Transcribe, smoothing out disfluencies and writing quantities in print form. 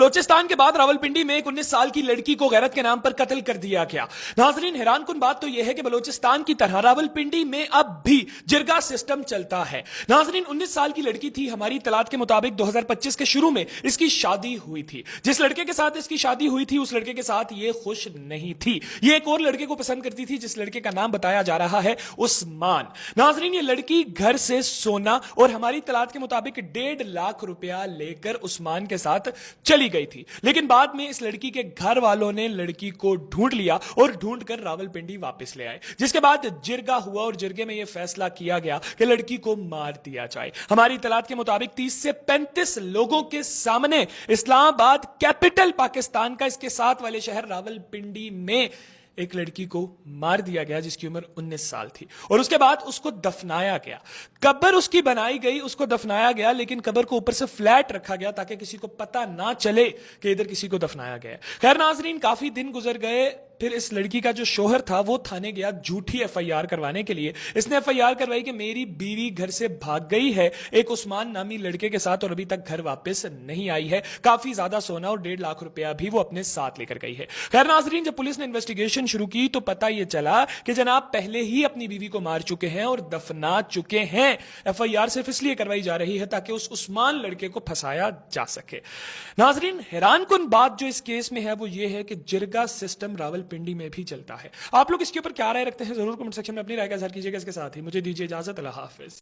बलोचिस्तान के बाद रावलपिंडी में एक 19 साल की लड़की को गैरत के नाम पर कत्ल कर दिया गया। नाजरीन, हैरान कुन बात तो यह है कि बलोचिस्तान की तरह रावलपिंडी में अब भी जिरगा सिस्टम चलता है। नाजरीन, 19 साल की लड़की थी। हमारी इत्तलात के मुताबिक 2025 के शुरू में इसकी शादी हुई थी। जिस लड़के के साथ इसकी शादी हुई थी उस लड़के के साथ ये खुश नहीं थी। ये एक और लड़के को पसंद करती थी जिस लड़के का नाम बताया जा रहा है उस्मान। नाजरीन, ये लड़की घर से सोना और हमारी इत्तलात के मुताबिक 1.5 लाख रुपया लेकर उस्मान के साथ चली गई थी। लेकिन बाद में इस लड़की के घर वालों ने लड़की को ढूंढ लिया और ढूंढकर रावलपिंडी वापस ले आए, जिसके बाद जिरगा हुआ और जिरगे में यह फैसला किया गया कि लड़की को मार दिया जाए। हमारी इत्तलात के मुताबिक 30 से 35 लोगों के सामने इस्लामाबाद कैपिटल पाकिस्तान का इसके साथ वाले शहर रावलपिंडी में एक लड़की को मार दिया गया जिसकी उम्र 19 साल थी, और उसके बाद उसको दफनाया गया। कब्र उसकी बनाई गई, उसको दफनाया गया, लेकिन कब्र को ऊपर से फ्लैट रखा गया ताकि किसी को पता ना चले कि इधर किसी को दफनाया गया। खैर नाजरीन, काफी दिन गुजर गए। फिर इस लड़की का जो शोहर था वो थाने गया झूठी एफआईआर करवाने के लिए। इसने एफआईआर करवाई कि मेरी बीवी घर से भाग गई है एक उस्मान नामी लड़के के साथ और अभी तक घर वापस नहीं आई है। काफी ज्यादा सोना और 1.5 लाख रुपया भी वो अपने साथ लेकर गई है। खैर नाजरीन, जब पुलिस ने इन्वेस्टिगेशन शुरू की तो पता ये चला कि जनाब पहले ही अपनी बीवी को मार चुके हैं और दफना चुके हैं। एफआईआर सिर्फ इसलिए करवाई जा रही है ताकि उस उस्मान लड़के को फंसाया जा सके। नाजरीन, हैरान कुन बात जो इस केस में है वो ये है कि जिरगा सिस्टम रावलपिंडी में भी चलता है। आप लोग इसके ऊपर क्या राय रखते हैं जरूर कमेंट सेक्शन में अपनी राय का इजहार कीजिएगा। इसके साथ ही मुझे दीजिए इजाजत। अल्लाह हाफिज।